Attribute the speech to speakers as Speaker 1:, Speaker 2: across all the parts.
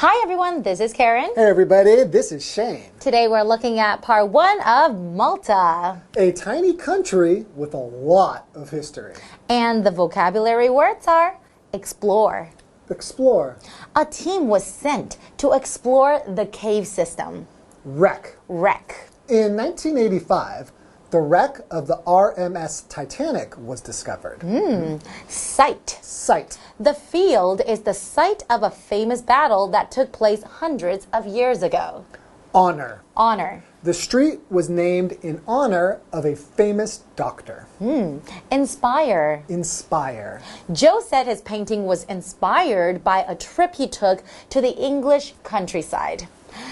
Speaker 1: Hi everyone, this is Karen.
Speaker 2: Hey everybody, this is Shane.
Speaker 1: Today we're looking at part 1 of Malta.
Speaker 2: A tiny country with a lot of history.
Speaker 1: And the vocabulary words are explore.
Speaker 2: Explore.
Speaker 1: A team was sent to explore the cave system.
Speaker 2: Wreck.
Speaker 1: Wreck.
Speaker 2: In 1985, the wreck of the RMS Titanic was discovered.
Speaker 1: Site.
Speaker 2: Site.
Speaker 1: The field is the site of a famous battle that took place hundreds of years ago.
Speaker 2: Honor.
Speaker 1: Honor.
Speaker 2: The street was named in honor of a famous doctor.
Speaker 1: Inspire.
Speaker 2: Inspire.
Speaker 1: Joe said his painting was inspired by a trip he took to the English countryside.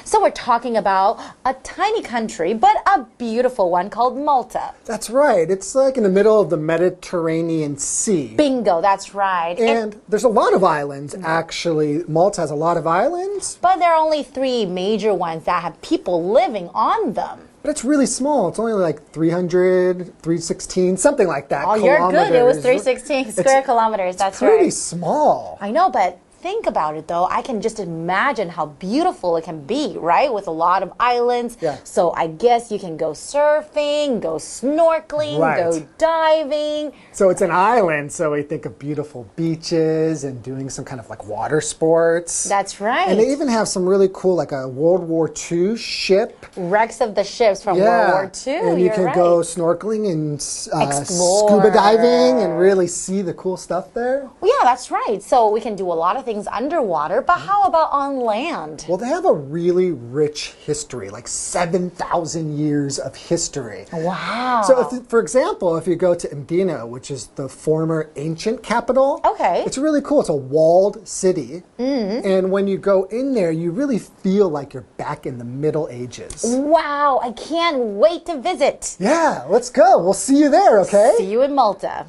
Speaker 1: So we're talking about a tiny country, but a beautiful one called Malta.
Speaker 2: That's right. It's like in the middle of the Mediterranean Sea.
Speaker 1: Bingo, that's right.
Speaker 2: And there's a lot of islands, actually. Malta has a lot of islands.
Speaker 1: But there are only 3 major ones that have people living on them.
Speaker 2: But it's really small. It's only like 300, 316, something like that.
Speaker 1: Oh, you're good. It was 316 square kilometers. That's right.
Speaker 2: It's pretty small.
Speaker 1: I know, but think about it though. I can just imagine how beautiful it can be, right? With a lot of islands.
Speaker 2: Yeah.
Speaker 1: So I guess you can go surfing, go snorkeling, go diving.
Speaker 2: So it's an island, so we think of beautiful beaches and doing some kind of like water sports.
Speaker 1: That's right.
Speaker 2: And they even have some really cool, like a World War II ship.
Speaker 1: Wrecks of the ships from World War II.
Speaker 2: And you can go snorkeling and
Speaker 1: explore,
Speaker 2: scuba diving and really see the cool stuff there.
Speaker 1: Well, yeah, that's right. So we can do a lot of things underwater, but how about on land?
Speaker 2: Well, they have a really rich history, like 7,000 years of history.
Speaker 1: Wow.
Speaker 2: So, for example, if you go to Mdina, which is the former ancient capital, it's really cool. It's a walled city. And when you go in there, you really feel like you're back in the Middle Ages.
Speaker 1: Wow, I can't wait to visit.
Speaker 2: Yeah, let's go. We'll see you there, okay?
Speaker 1: See you in Malta.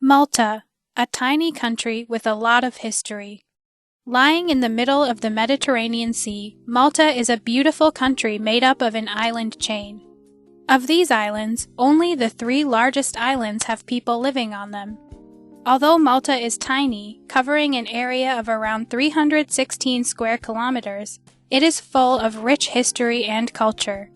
Speaker 3: Malta, a tiny country with a lot of history. Lying in the middle of the Mediterranean Sea, Malta is a beautiful country made up of an island chain. Of these islands, only the 3 largest islands have people living on them. Although Malta is tiny, covering an area of around 316 square kilometers, it is full of rich history and culture.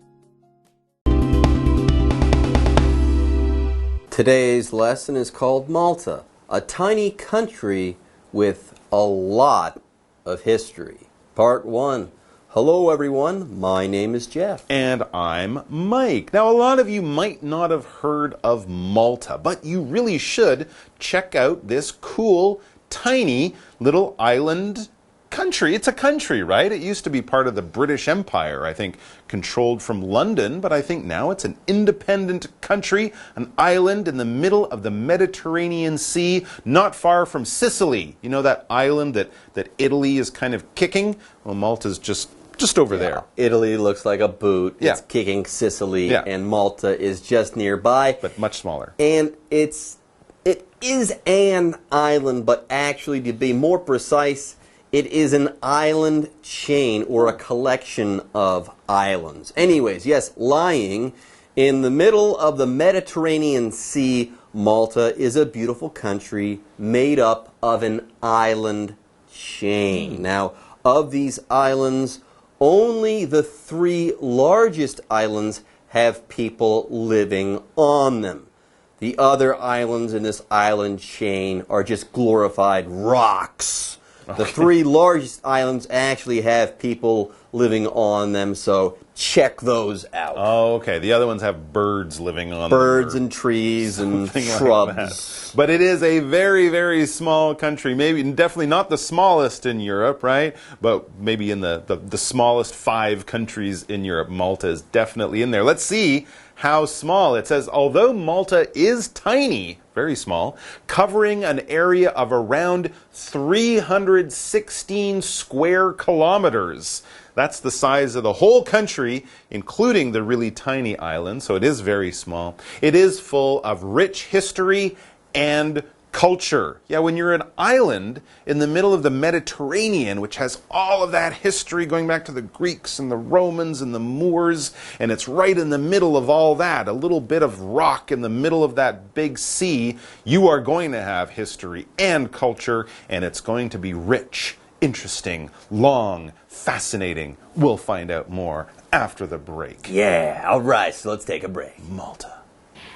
Speaker 4: Today's lesson is called Malta, a tiny country with a lot of history. Part 1. Hello everyone, my name is Jeff.
Speaker 5: And I'm Mike. Now a lot of you might not have heard of Malta, but you really should check out this cool, tiny little island country. It's a country, right? It used to be part of the British Empire, I think, controlled from London, but I think now it's an independent country, an island in the middle of the Mediterranean Sea, not far from Sicily. You know that island that Italy is kind of kicking? Well, Malta's just over there.
Speaker 4: Italy looks like a boot.
Speaker 5: Yeah.
Speaker 4: It's kicking Sicily, and Malta is just nearby.
Speaker 5: But much smaller.
Speaker 4: And it is an island, but actually, to be more precise, it is an island chain or a collection of islands. Anyways, yes, lying in the middle of the Mediterranean Sea, Malta is a beautiful country made up of an island chain. Now, of these islands, only the 3 largest islands have people living on them. The other islands in this island chain are just glorified rocks. The 3 largest islands actually have people living on them, so check those out.
Speaker 5: Oh, okay. The other ones have birds living on them.
Speaker 4: Birds and trees and shrubs.
Speaker 5: Like but it is a very, very small country. Maybe, definitely not the smallest in Europe, right? But maybe in the smallest 5 countries in Europe. Malta is definitely in there. Let's see how small. It says, although Malta is tiny, very small, covering an area of around 316 square kilometers. That's the size of the whole country, including the really tiny island, so it is very small. It is full of rich history and Culture. Yeah, when you're an island in the middle of the Mediterranean, which has all of that history going back to the Greeks and the Romans and the Moors, and it's right in the middle of all that, a little bit of rock in the middle of that big sea, you are going to have history and culture, and it's going to be rich, interesting, long, fascinating. We'll find out more after the break.
Speaker 4: Yeah, all right, so let's take a break.
Speaker 5: Malta.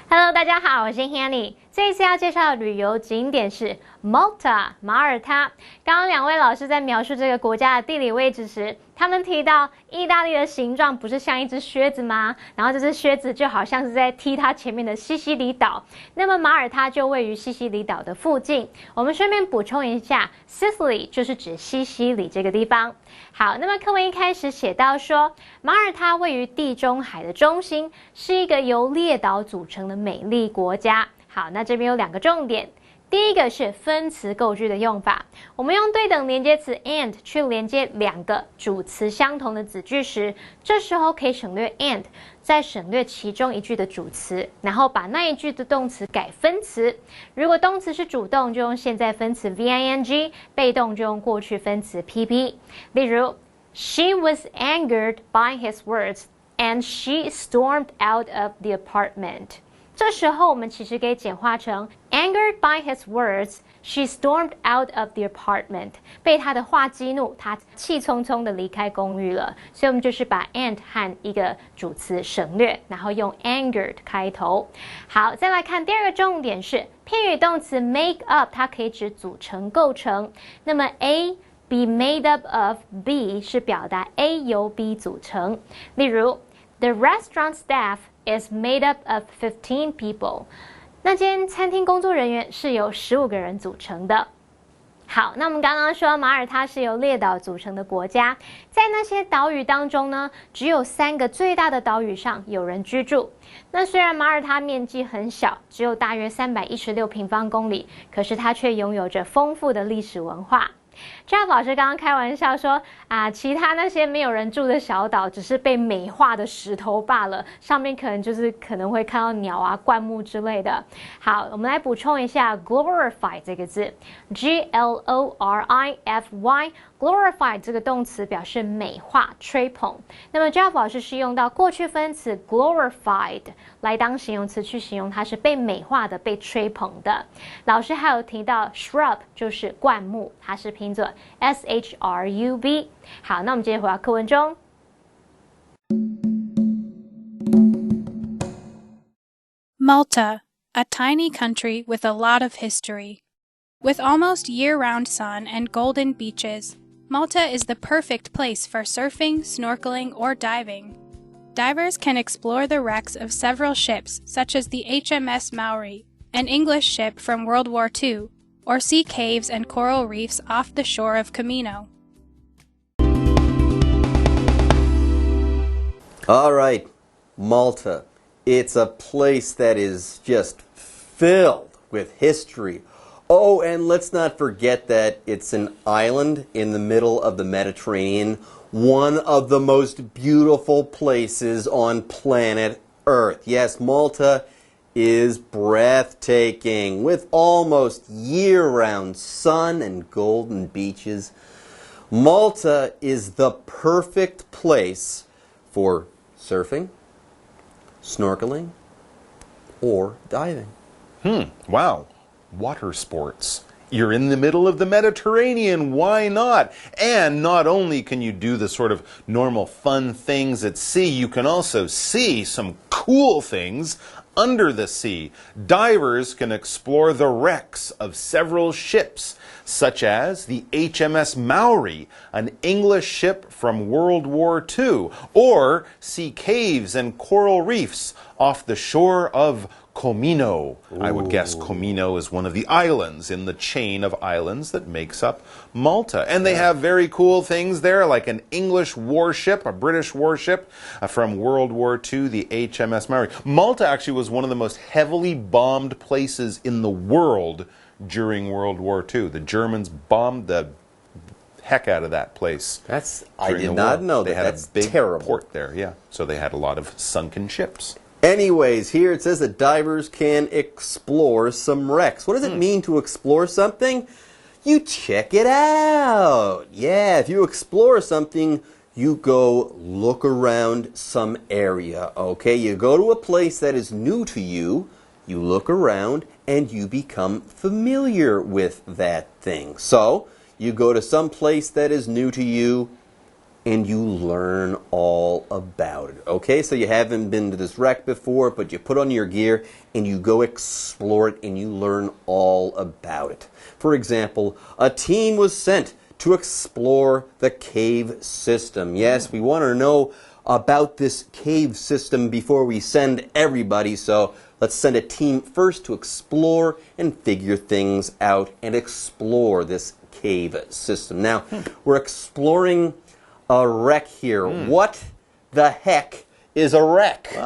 Speaker 6: Hello， 大家好，我是 Hanny。这一次要介绍的旅游景点是 Malta 马耳他。刚刚两位老师在描述这个国家的地理位置时，他们提到意大利的形状不是像一只靴子吗？然后这只靴子就好像是在踢它前面的西西里岛。那么马耳他就位于西西里岛的附近。我们顺便补充一下 ，Sicily 就是指西西里这个地方。好，那么课文一开始写到说，马耳他位于地中海的中心，是一个由列岛组成的美丽国家。好，那这边有两个重点。第一个是分词构句的用法，我们用对等连接词 and 去连接两个主词相同的子句时，这时候可以省略 and， 再省略其中一句的主词，然后把那一句的动词改分词。如果动词是主动，就用现在分词 VING， 被动就用过去分词 PP。例如 She was angered by his words and she stormed out of the apartment。这时候我们其实可以简化成 Angered by his words, she stormed out of the apartment. 被他的话激怒，他气冲冲的离开公寓了。所以我们就是把 and 和一个主词省略，然后用 angered 开头。好，再来看第二个重点是片语动词 make up， 它可以指组成、构成。那么 A be made up of B 是表达 A 由 B 组成。例如 The restaurant staff is made up of 15 people. 那间餐厅工作人员是由15个人组成的。好，那我们刚刚说马耳他是由列岛组成的国家，在那些岛屿当中呢，只有3个最大的岛屿上有人居住。那虽然马耳他面积很小，只有大约316平方公里，可是它却拥有着丰富的历史文化。Jeff 老师刚刚开玩笑说其他那些没有人住的小岛只是被美化的石头罢了，上面可能会看到鸟啊、灌木之类的。好，我们来补充一下 glorify 这个字 ，glorify。glorify 这个动词表示美化、吹捧。那么 Jeff 老师是用到过去分词 glorified 来当形容词去形容它是被美化的、被吹捧的。老师还有提到 shrub 就是灌木，它是拼作 SHRUB。好，那我们接着回到课文中。
Speaker 3: Malta, a tiny country with a lot of history. With almost year-round sun and golden beaches, Malta is the perfect place for surfing, snorkeling, or diving. Divers can explore the wrecks of several ships, such as the HMS Maori, an English ship from World War II, or see caves and coral reefs off the shore of Camino.
Speaker 4: All right, Malta. It's a place that is just filled with history. Oh, and let's not forget that it's an island in the middle of the Mediterranean, one of the most beautiful places on planet Earth. Yes, Malta is breathtaking, with almost year-round sun and golden beaches. Malta is the perfect place for surfing, snorkeling, or diving.
Speaker 5: Wow. Water sports. You're in the middle of the Mediterranean, why not? And not only can you do the sort of normal fun things at sea, you can also see some cool things under the sea. Divers can explore the wrecks of several ships, such as the HMS Maori, an English ship from World War II, or see caves and coral reefs off the shore of Comino. I would guess Comino is one of the islands in the chain of islands that makes up Malta. And they have very cool things there, like an English warship, a British warship from World War II, the HMS Maori. Malta actually was one of the most heavily bombed places in the world during World War II. The Germans bombed the heck out of that place.
Speaker 4: I did not know that.
Speaker 5: They had
Speaker 4: That's
Speaker 5: a big
Speaker 4: terrible.
Speaker 5: port there, yeah. So they had a lot of sunken ships.
Speaker 4: Anyways, here it says that divers can explore some wrecks. What does it mean to explore something? You check it out. Yeah, if you explore something, you go look around some area, okay? You go to a place that is new to you, you look around, and you become familiar with that thing. So, you go to some place that is new to you, and you learn all about it, okay? So you haven't been to this wreck before, but you put on your gear, and you go explore it, and you learn all about it. For example, a team was sent to explore the cave system. Yes, we want to know about this cave system before we send everybody, so let's send a team first to explore and figure things out and explore this cave system. Now, we're exploring a wreck here. What the heck is a wreck?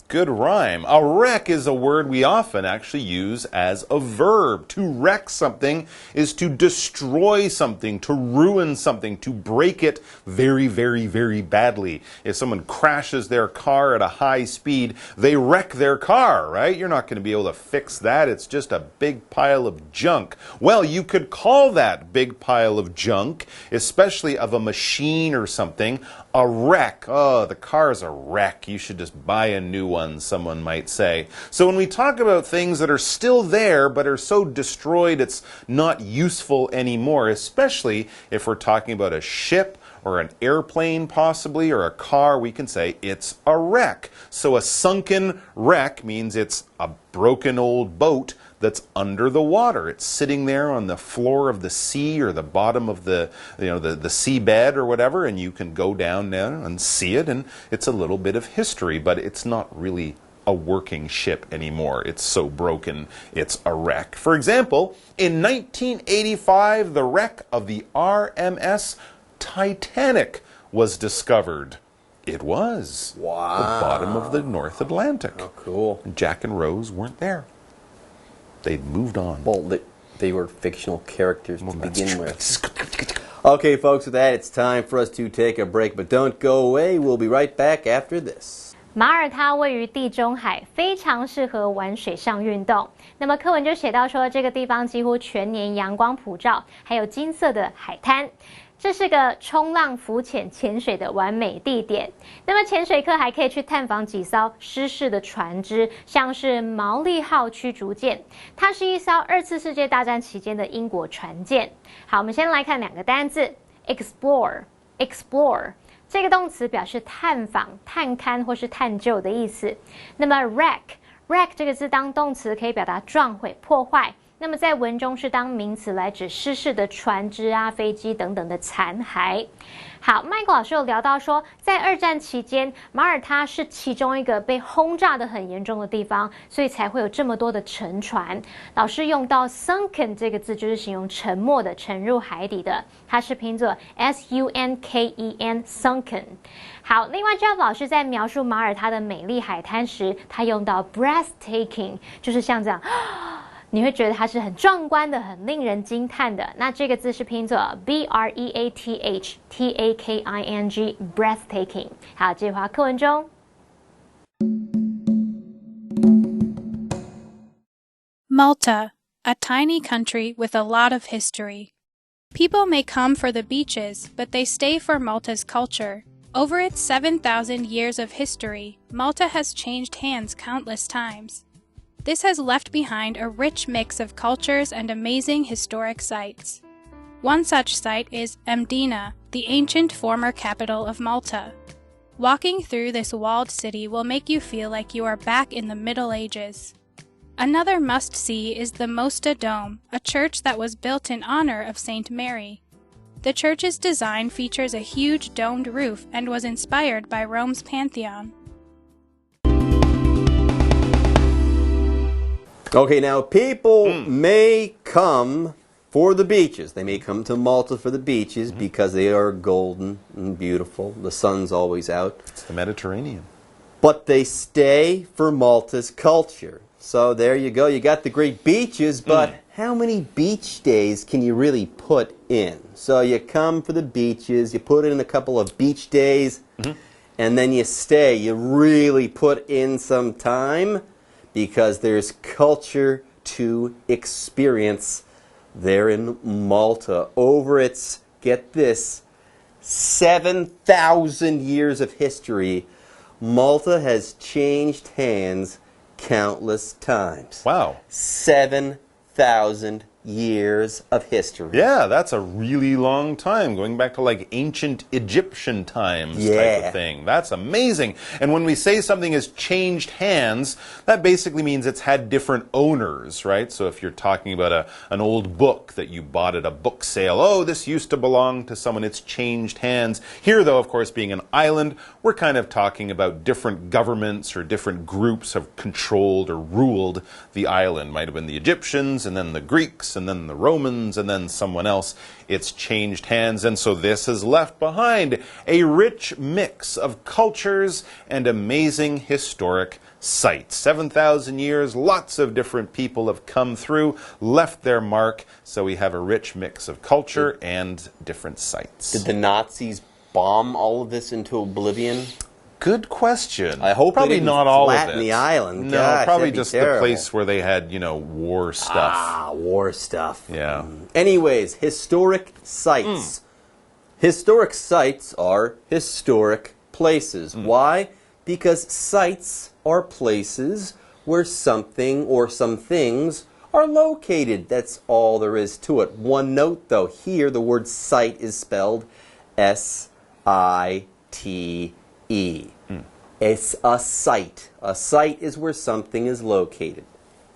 Speaker 5: Good rhyme. A wreck is a word we often actually use as a verb. To wreck something is to destroy something, to ruin something, to break it very, very, very badly. If someone crashes their car at a high speed, they wreck their car, right? You're not going to be able to fix that. It's just a big pile of junk. Well, you could call that big pile of junk, especially of a machine or something, a wreck. Oh, the car is a wreck. You should just buy a new one, someone might say. So when we talk about things that are still there but are so destroyed it's not useful anymore, especially if we're talking about a ship or an airplane possibly, or a car, we can say it's a wreck. So a sunken wreck means it's a broken old boat that's under the water. It's sitting there on the floor of the sea or the bottom of the seabed or whatever, and you can go down there and see it, and it's a little bit of history, but it's not really a working ship anymore. It's so broken, it's a wreck. For example, in 1985, the wreck of the RMS Titanic was discovered. It was.
Speaker 4: Wow.
Speaker 5: The bottom of the North Atlantic.
Speaker 4: Oh, cool.
Speaker 5: Jack and Rose weren't there. They'd moved on.
Speaker 4: Well, they were fictional characters to begin with. Okay, folks, with that, it's time for us to take a break, but don't go away. We'll be right back after this.
Speaker 6: 马耳他位于地中海，非常适合玩水上运动。那么课文就写到说，这个地方几乎全年阳光普照，还有金色的海滩。这是个冲浪、浮潜、潜水的完美地点。那么潜水课还可以去探访几艘失事的船只，像是毛利号驱逐舰，它是一艘2次世界大战期间的英国船舰。好，我们先来看两个单字 ，explore。这个动词表示探访、探勘或是探究的意思。那么 wreck 这个字当动词可以表达撞毁、破坏。那么在文中是当名词来指失事的船只啊、飞机等等的残骸。好，麦克老师有聊到说，在2战期间，马耳他是其中一个被轰炸的很严重的地方，所以才会有这么多的沉船。老师用到 sunken 这个字，就是形容沉没的、沉入海底的，它是拼作 sunken sunken。好，另外 Jeff 老师在描述马耳他的美丽海滩时，他用到 breathtaking， 就是像这样。你会觉得它是很壮观的，很令人惊叹的。那这个字是拼作 breathtaking breathtaking。好，这句话课文中。
Speaker 3: Malta, a tiny country with a lot of history. People may come for the beaches, but they stay for Malta's culture. Over its 7,000 years of history, Malta has changed hands countless times. This has left behind a rich mix of cultures and amazing historic sites. One such site is Mdina, the ancient former capital of Malta. Walking through this walled city will make you feel like you are back in the Middle Ages. Another must-see is the Mosta Dome, a church that was built in honor of Saint Mary. The church's design features a huge domed roof and was inspired by Rome's Pantheon.
Speaker 4: Okay, now people may come for the beaches. They may come to Malta for the beaches because they are golden and beautiful. The sun's always out.
Speaker 5: It's the Mediterranean.
Speaker 4: But they stay for Malta's culture. So there you go. You got the great beaches, but how many beach days can you really put in? So you come for the beaches, you put in a couple of beach days, and then you stay. You really put in some time because there's culture to experience there in Malta. Over its, get this, 7,000 years of history, Malta has changed hands countless times.
Speaker 5: Wow.
Speaker 4: 7,000 years of history.
Speaker 5: Yeah, that's a really long time, going back to like ancient Egyptian times type of thing. That's amazing. And when we say something has changed hands, that basically means it's had different owners, right? So if you're talking about an old book that you bought at a book sale, oh, this used to belong to someone, it's changed hands. Here, though, of course, being an island, we're kind of talking about different governments or different groups have controlled or ruled the island. Might have been the Egyptians, and then the Greeks, and then the Romans, and then someone else. It's changed hands, and so this has left behind a rich mix of cultures and amazing historic sites. 7,000 years, lots of different people have come through, left their mark, so we have a rich mix of culture and different sites.
Speaker 4: Did the Nazis bomb all of this into oblivion?
Speaker 5: Good question.
Speaker 4: I hope
Speaker 5: probably
Speaker 4: they didn't
Speaker 5: not all of
Speaker 4: flatten
Speaker 5: it.
Speaker 4: the island.
Speaker 5: No,
Speaker 4: Gosh,
Speaker 5: probably
Speaker 4: that'd be
Speaker 5: just
Speaker 4: terrible.
Speaker 5: the place where they had, war stuff.
Speaker 4: Ah, war stuff.
Speaker 5: Yeah.
Speaker 4: Anyways, historic sites. Historic sites are historic places. Why? Because sites are places where something or some things are located. That's all there is to it. One note, though. Here, the word site is spelled S-I-T-E. It's a site. A site is where something is located.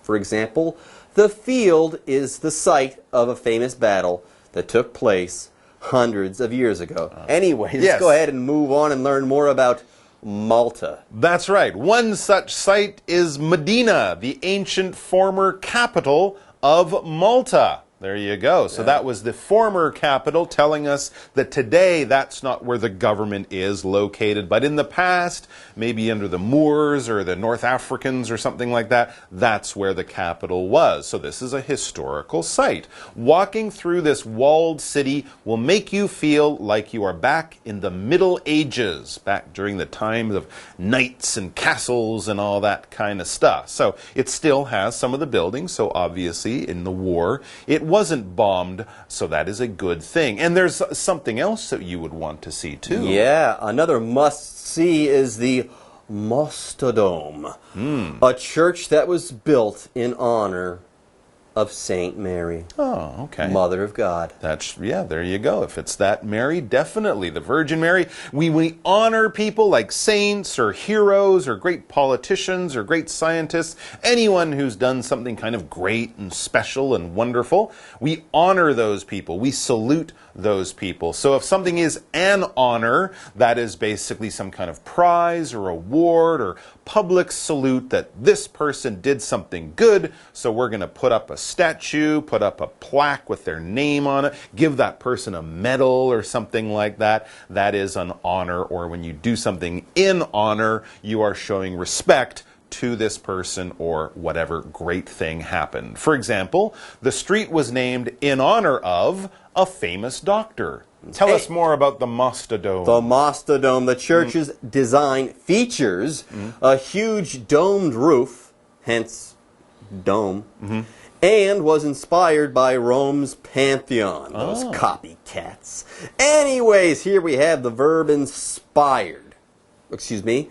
Speaker 4: For example, the field is the site of a famous battle that took place hundreds of years ago. Anyway, let's go ahead and move on and learn more about Malta.
Speaker 5: That's right. One such site is Medina, the ancient former capital of Malta. There you go. So that was the former capital, telling us that today that's not where the government is located. But in the past, maybe under the Moors or the North Africans or something like that, that's where the capital was. So this is a historical site. Walking through this walled city will make you feel like you are back in the Middle Ages, back during the times of knights and castles and all that kind of stuff. So it still has some of the buildings. So obviously in the war, it wasn't bombed, so that is a good thing. And there's something else that you would want to see too.
Speaker 4: Yeah, another must-see is the Mastodome, a church that was built in honor of Saint Mary.
Speaker 5: Oh, okay.
Speaker 4: Mother of God.
Speaker 5: There you go. If it's that Mary, definitely. The Virgin Mary. We honor people like saints or heroes or great politicians or great scientists, anyone who's done something kind of great and special and wonderful. We honor those people. We salute those people. So if something is an honor, that is basically some kind of prize or award or public salute that this person did something good, so we're going to put up a statue, put up a plaque with their name on it, give that person a medal or something like that. That is an honor, or when you do something in honor, you are showing respect to this person or whatever great thing happened. For example, the street was named in honor of a famous doctor. Tell us more about the Mastodome.
Speaker 4: The Mastodome, the church's design features a huge domed roof, hence dome, and was inspired by Rome's Pantheon, those copycats. Anyways, here we have the verb inspired. Excuse me.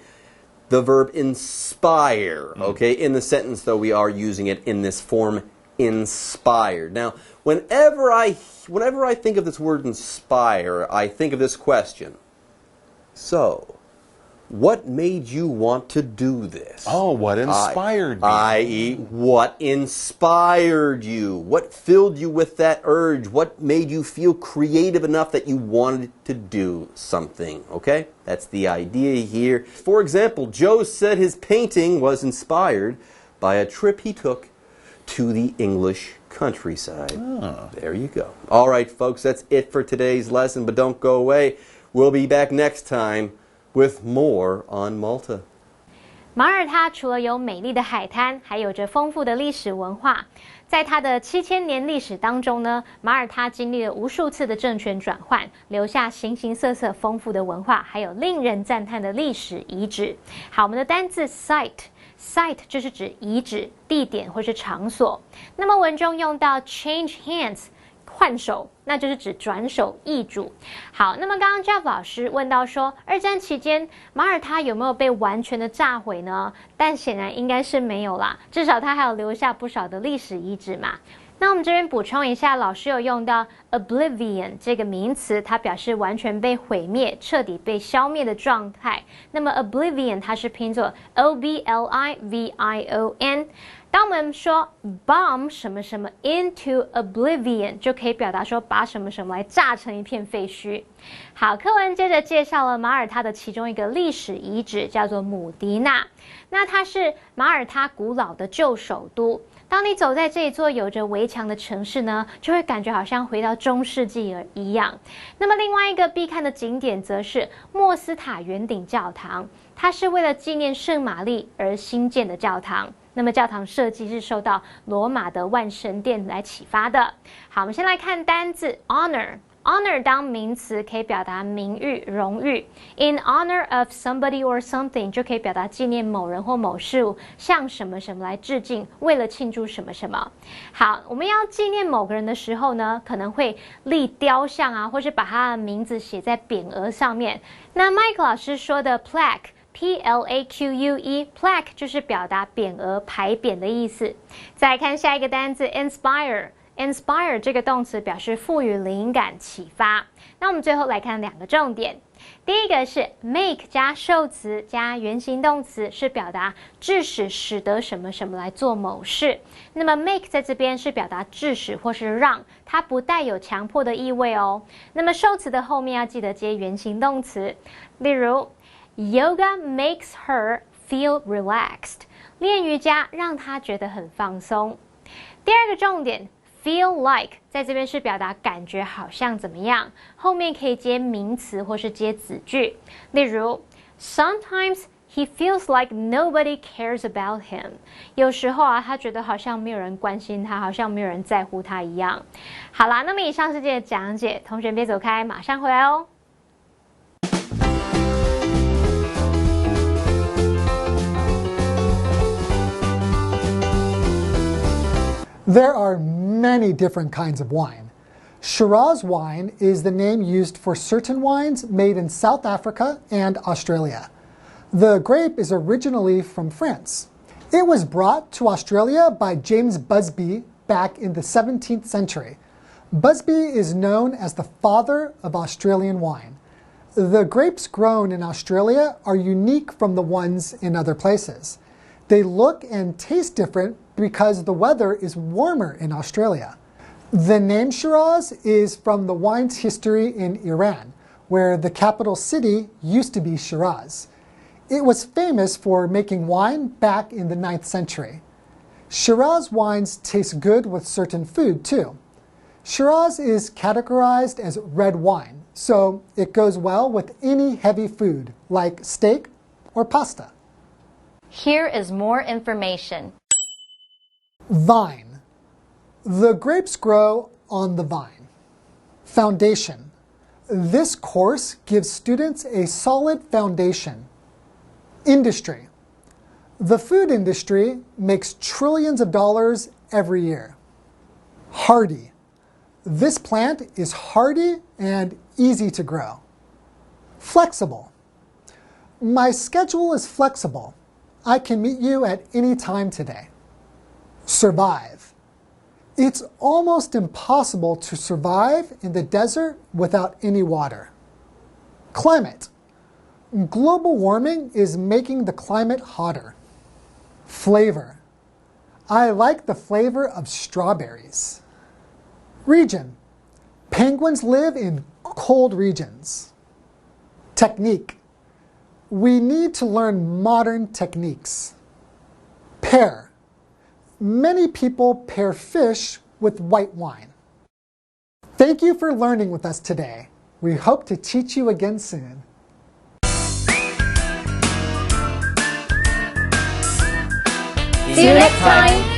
Speaker 4: The verb inspire, okay? In the sentence, though, we are using it in this form, inspired. Now, whenever I think of this word inspire, I think of this question. So, what made you want to do this?
Speaker 5: Oh, what inspired you?
Speaker 4: I.e., what inspired you? What filled you with that urge? What made you feel creative enough that you wanted to do something? Okay? That's the idea here. For example, Joe said his painting was inspired by a trip he took to the English countryside. Oh. There you go. All right, folks, that's it for today's lesson, but don't go away. We'll be back next time with more on Malta.
Speaker 6: 马耳他除了有美丽的海滩，还有着丰富的历史文化。在它的7000年历史当中呢，马耳他经历了无数次的政权转换，留下形形色色丰富的文化，还有令人赞叹的历史遗址。好，我们的单字 site 就是指遗址、地点或是场所。那么文中用到 change hands 换手，那就是指转手易主。好，那么刚刚 Jeff 老师问到说，二战期间马耳他有没有被完全的炸毁呢？但显然应该是没有啦，至少它还有留下不少的历史遗址嘛。那我们这边补充一下，老师有用到 oblivion 这个名词，它表示完全被毁灭、彻底被消灭的状态。那么 oblivion 它是拼作 oblivion。当我们说 bomb 什么什么 into oblivion， 就可以表达说把什么什么来炸成一片废墟。好，课文接着介绍了马耳他的其中一个历史遗址，叫做姆迪纳。那它是马耳他古老的旧首都。当你走在这一座有着围墙的城市呢，就会感觉好像回到中世纪一样。那么另外一个必看的景点则是莫斯塔圆顶教堂，它是为了纪念圣玛丽而兴建的教堂。那么教堂设计是受到罗马的万神殿来启发的。好，我们先来看单字 honor。honor 当名词可以表达名誉、荣誉。In honor of somebody or something 就可以表达纪念某人或某事物，向什么什么来致敬，为了庆祝什么什么。好，我们要纪念某个人的时候呢，可能会立雕像啊，或是把他的名字写在匾额上面。那 Mike 老师说的 plaque。Plaque plaque 就是表达匾额、牌匾的意思。再来看下一个单字 inspire 这个动词表示赋予灵感、启发。那我们最后来看两个重点。第一个是 make 加受词加原形动词，是表达致使、使得什么什么来做某事。那么 make 在这边是表达致使或是让，它不带有强迫的意味哦。那么受词的后面要记得接原形动词，例如Yoga makes her feel relaxed. 练瑜伽让她觉得很放松。第二个重点 feel like 在这边是表达感觉好像怎么样，后面可以接名词或是接子句。例如 Sometimes he feels like nobody cares about him. 有时候啊，他觉得好像没有人关心他，好像没有人在乎他一样。好啦，那么以上是这个讲解，同学别走开，马上回来哦。
Speaker 2: There are many different kinds of wine. Shiraz wine is the name used for certain wines made in South Africa and Australia. The grape is originally from France. It was brought to Australia by James Busby back in the 17th century. Busby is known as the father of Australian wine. The grapes grown in Australia are unique from the ones in other places. They look and taste different because the weather is warmer in Australia. The name Shiraz is from the wine's history in Iran, where the capital city used to be Shiraz. It was famous for making wine back in the 9th century. Shiraz wines taste good with certain food too. Shiraz is categorized as red wine, so it goes well with any heavy food like steak or pasta.
Speaker 1: Here is more information.
Speaker 2: Vine. The grapes grow on the vine. Foundation. This course gives students a solid foundation. Industry. The food industry makes trillions of dollars every year. Hardy. This plant is hardy and easy to grow. Flexible. My schedule is flexible. I can meet you at any time today. Survive. It's almost impossible to survive in the desert without any water. Climate. Global warming is making the climate hotter. Flavor. I like the flavor of strawberries. Region. Penguins live in cold regions. Technique. We need to learn modern techniques. Pair. Many people pair fish with white wine. Thank you for learning with us today. We hope to teach you again soon.
Speaker 6: See you next time.